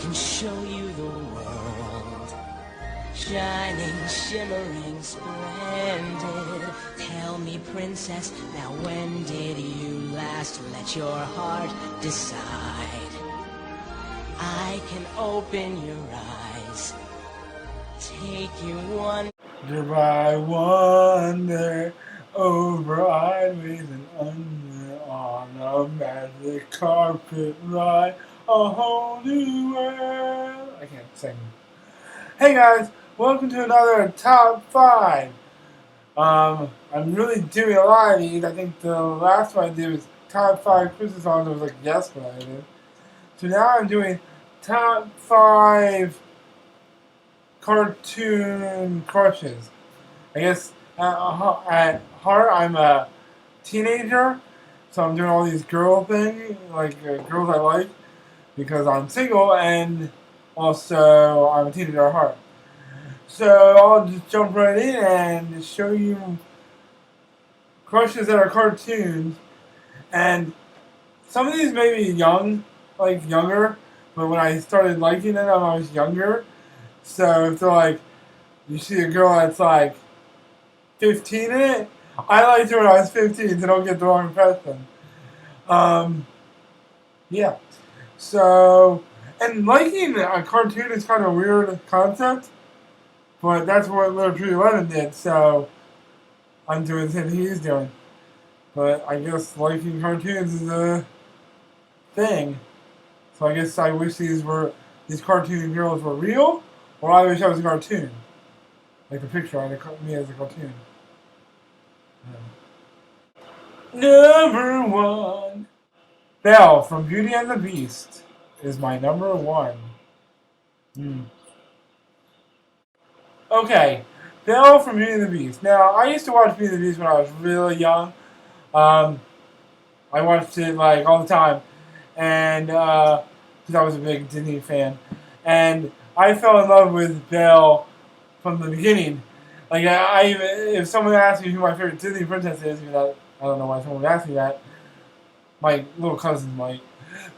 can show you the world. Shining, shimmering, splendid. Tell me, princess, now when did you last let your heart decide? I can open your eyes, take you one I wander over highways and under on a magic carpet ride, a whole new world. I can't sing. Hey guys, welcome to another top 5. I'm really doing a lot of these. I think the last one I did was top 5 Christmas songs. It was like yesterday I did. So now I'm doing top 5 cartoon crushes. I guess at heart I'm a teenager, so I'm doing all these girl things, like girls I like, because I'm single and also I'm a teenager at heart. So I'll just jump right in and show you crushes that are cartoons, and some of these may be younger, but when I started liking them, I was younger. So if they're like, you see a girl that's like 15 in it, I liked her when I was 15, so don't get the wrong impression. Yeah. So, and liking a cartoon is kind of a weird concept, but that's what Little Tree 11 did, so I'm doing the same thing he's doing. But I guess liking cartoons is a thing. So I guess I wish these cartoon girls were real, or I wish I was a cartoon. Like the picture on me as a cartoon. Yeah. Number 1. Belle from Beauty and the Beast is my number 1. Okay, Belle from Beauty and the Beast. Now, I used to watch Beauty and the Beast when I was really young. Um, I watched it like all the time, and because I was a big Disney fan, and I fell in love with Belle from the beginning. Like, if someone asked me who my favorite Disney princess is, I don't know why someone would ask me that. My little cousins might,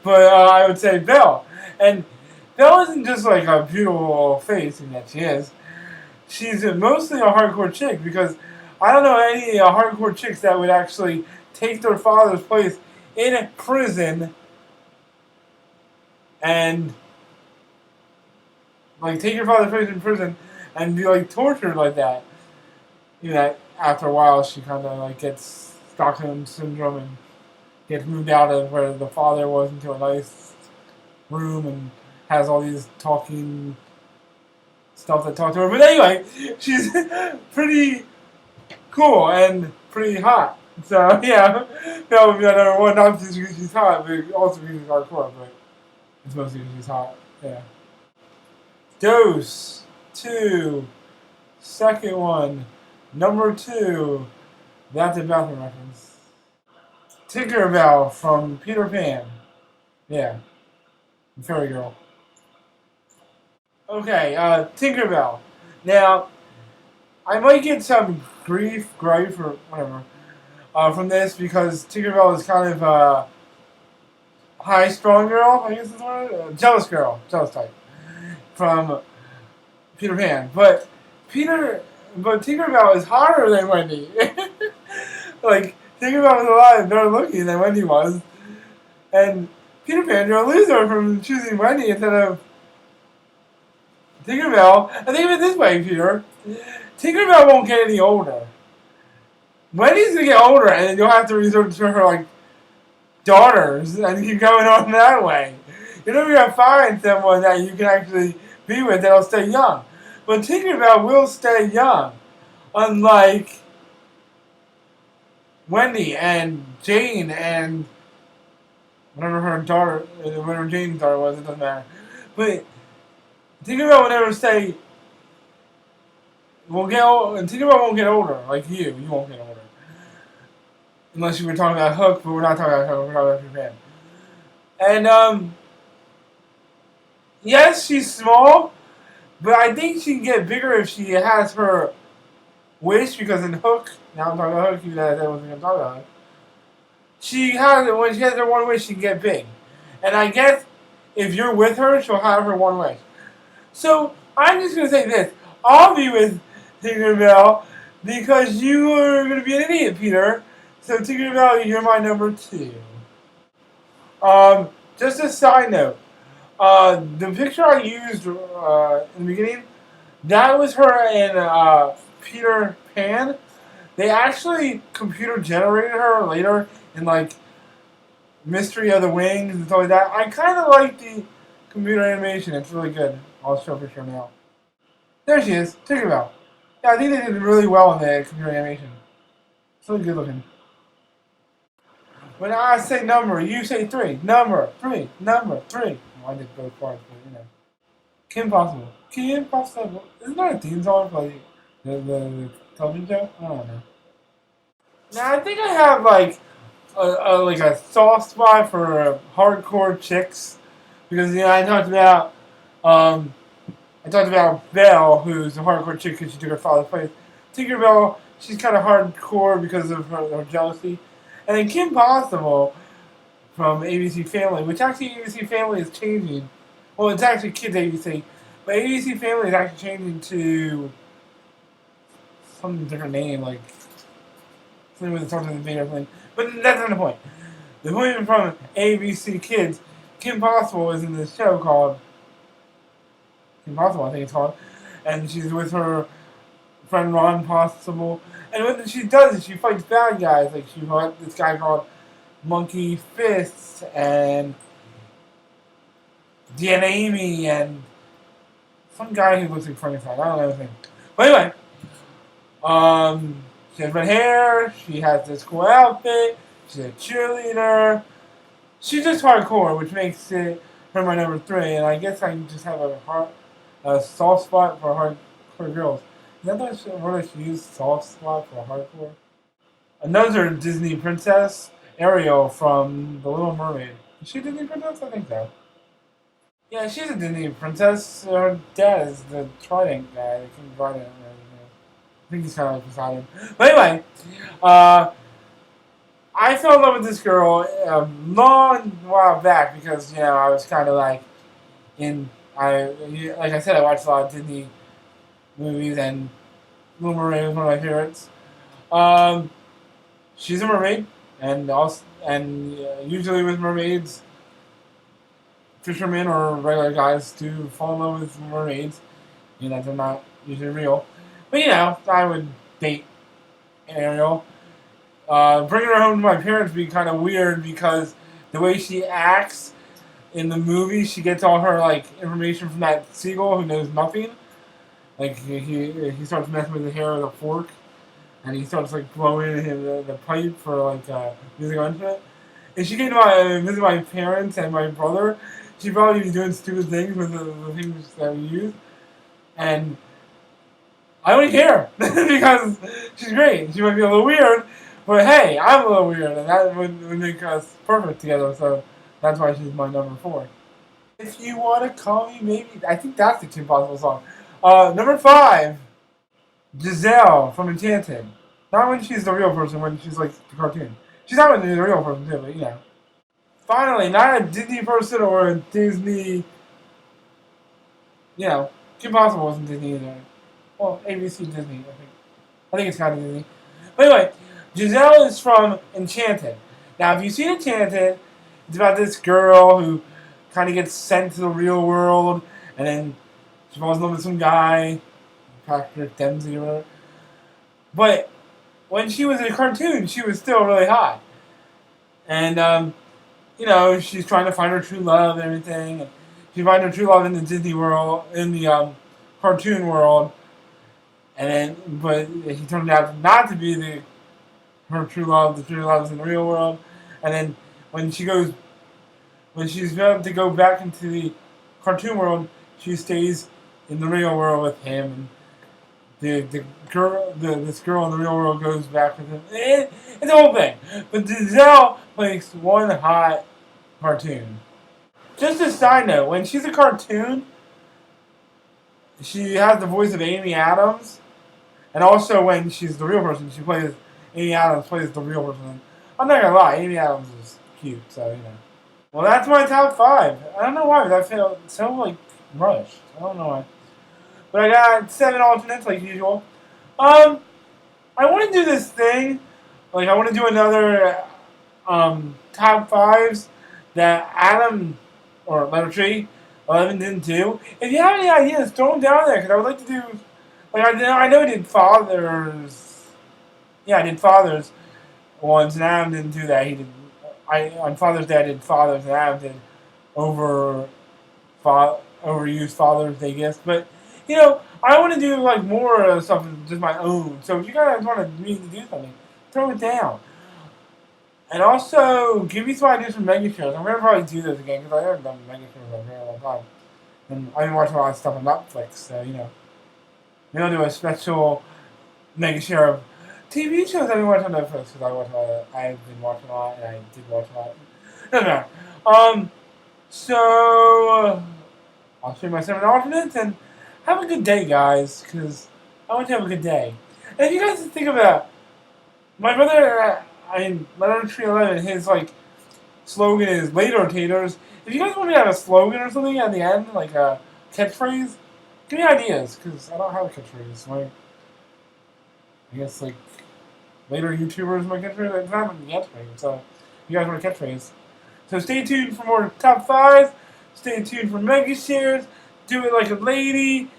but I would say Belle. And Belle isn't just like a beautiful face, and that she is. She's mostly a hardcore chick, because I don't know any hardcore chicks that would actually take their father's place in prison and like take your father's place in prison and be like tortured like that. You know, after a while she kind of like gets Stockholm syndrome and gets moved out of where the father was into a nice room and has all these talking stuff that talk to her. But anyway, she's pretty cool and pretty hot. So yeah, that would be my number 1. Not just because she's hot, but also because she's hardcore. But it's mostly because she's hot. Yeah. Dose 2. Second one. Number 2. That's a bathroom reference. Tinkerbell from Peter Pan. Yeah. Fairy Girl. Okay, Tinkerbell. Now, I might get some grief, or whatever, from this, because Tinkerbell is kind of a high-strung girl, I guess is the word? Jealous girl, jealous type, from Peter Pan. But Tinkerbell is hotter than Wendy. Like, Tinkerbell was alive, better looking than Wendy was. And Peter Pan, you're a loser from choosing Wendy instead of Tinkerbell. I think of it this way, Peter. Tinkerbell won't get any older. Wendy's gonna get older, and then you'll have to resort to her like daughters, and keep going on that way. You're never gonna find someone that you can actually be with that'll stay young. But Tinkerbell will stay young, unlike Wendy and Jane and whatever Jane's daughter was. It doesn't matter. But Tinkerbell will never stay. Tinkerbell won't get older like you. You won't get older. Unless you were talking about Hook, but we're not talking about Hook, we're talking about Japan. And, yes, she's small, but I think she can get bigger if she has her wish, because in Hook, now I'm talking about Hook, even though I wasn't going to talk about Hook, when she has her one wish, she can get big. And I guess if you're with her, she'll have her one wish. So I'm just gonna say this: I'll be with Tinkerbell because you are gonna be an idiot, Peter. So Tinkerbell, you're my number 2. Just a side note: the picture I used in the beginning, that was her in Peter Pan. They actually computer generated her later in like Mystery of the Wings and stuff like that. I kind of like the computer animation. It's really good. I'll show a picture now. There she is, Tinkerbell. Yeah, I think they did really well in the computer animation. It's really good looking. When I say number, you say 3. Number 3. Number 3. Well, I did both parts, but you know. Kim Possible. Kim Possible. Isn't that a theme song for like, the television show? I don't know. Now I think I have like a soft spot for hardcore chicks because you know I talked about Belle, who's a hardcore chick because she took her father's place. Tinkerbell, she's kind of hardcore because of her jealousy, and then Kim Possible from ABC Family, which actually ABC Family is changing. Well, it's actually Kids ABC, but ABC Family is actually changing to some different name, like something with something in the video thing. But that's not the point. The point from ABC Kids, Kim Possible is in this show called Kim Possible, I think it's called, and she's with her friend Ron Possible. And what she does is she fights bad guys. Like she fought this guy called Monkey Fists and Dan Amy and some guy who looks like Frankenstein. I don't know his name. But anyway, she has red hair. She has this cool outfit. She's a cheerleader. She's just hardcore, which makes it her my number 3. And I guess I just have a soft spot for hardcore girls. Is that the word I should use? Soft spot for hardcore? Another Disney princess, Ariel from The Little Mermaid. Is she a Disney princess? I think so. Yeah, she's a Disney princess. Her dad is the Trident guy, the King Trident. I think he's kind of like beside him. But anyway, I fell in love with this girl a long while back because, you know, I was kind of like like I said, I watched a lot of Disney movies and Little Mermaid was one of my favorites. She's a mermaid, and usually with mermaids, fishermen or regular guys do fall in love with mermaids. You know, they're not usually real. But, you know, I would date Ariel. Bringing her home to my parents would be kind of weird because the way she acts in the movie, she gets all her, like, information from that seagull who knows nothing. Like, he starts messing with his hair with a fork, and he starts, like, blowing him the pipe for, like, musical instrument. If she came to visit my parents and my brother, she'd probably be doing stupid things with the things that we use. And I wouldn't care, because she's great. She might be a little weird, but hey, I'm a little weird, and that would make us perfect together, so that's why she's my number 4. If you want to call me, maybe. I think that's the Kim Possible song. Number 5, Giselle from Enchanted. Not when she's the real person, when she's like the cartoon. She's not when she's the real person too, but you know. Finally, not a Disney person or a Disney. You know, Kim Possible wasn't Disney either. Well, ABC Disney, I think. I think it's kind of Disney. But anyway, Giselle is from Enchanted. Now, if you've seen Enchanted, it's about this girl who kind of gets sent to the real world, and then she falls in love with some guy, Patrick Dempsey or whatever. But when she was in a cartoon, she was still really hot. And, you know, she's trying to find her true love and everything. And she finds her true love in the Disney world, in the cartoon world. And then, but he turned out not to be her true love. The true love is in the real world. And then when she's about to go back into the cartoon world, she stays in the real world with him. And this girl in the real world goes back with him. It's a whole thing. But Giselle plays one hot cartoon. Just a side note, when she's a cartoon, she has the voice of Amy Adams. And also when she's the real person, Amy Adams plays the real person. I'm not gonna lie, Amy Adams is cute, so you know. Well, that's my top 5. I don't know why, but I feel so, like, rushed. I don't know why. But I got 7 alternates, like usual. I want to do this thing. Like, I want to do another top 5s that Adam, or Letter Tree, 11 didn't do. If you have any ideas, throw them down there, because I would like to do, like, I know I did Fathers. Yeah, I did Fathers once, and Adam didn't do that. He did, on Father's Day, I did Fathers, and Adam did overused Father's Day gifts. But, you know, I want to do, like, more stuff just my own. So if you guys want me to do something, throw it down. And also, give me some ideas for mega shows. I'm going to probably do this again, because I haven't done mega shows in a very long time. And I've been watching a lot of stuff on Netflix, so, you know. Maybe I'll do a special mega show of TV shows I've been watching on Netflix, because I've been watching a lot, and I did watch a lot. Doesn't matter. So, I'll show you my 7 alternates, and have a good day, guys, because I want to have a good day. And if you guys think about my brother, Letter Tree 11, his, like, slogan is later taters. If you guys want me to have a slogan or something at the end, like a catchphrase, give me ideas, because I don't have a catchphrase. Like, I guess, like, later YouTubers is my catchphrase. It's not a catchphrase, so you guys want a catchphrase. So stay tuned for more top 5s. Stay tuned for mega shares. Do it like a lady.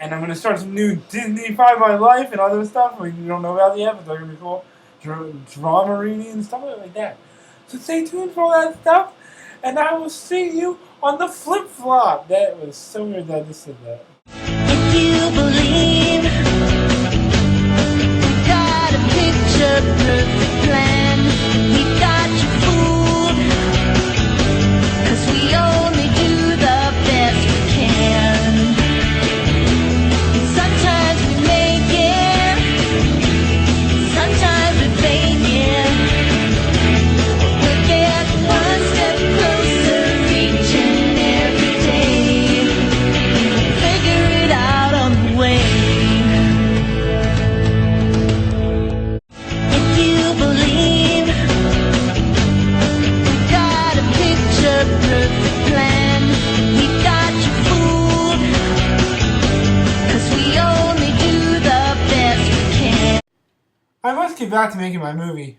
And I'm going to start some new Disney Find My Life and other stuff we don't know about yet, but they're going to be cool. Drama reading and stuff like that. So stay tuned for all that stuff. And I will see you on the flip-flop. That was so weird that I just said that. If you believe, got a picture perfect plan, we got you fooled, 'cause we only do the best we can. Sometimes we make it, sometimes we fake it. We're getting one step closer, reaching every day. Figure it out on the way. If you believe, got a picture perfect plan, we got you fooled, 'cause we only do the best we can. I must get back to making my movie.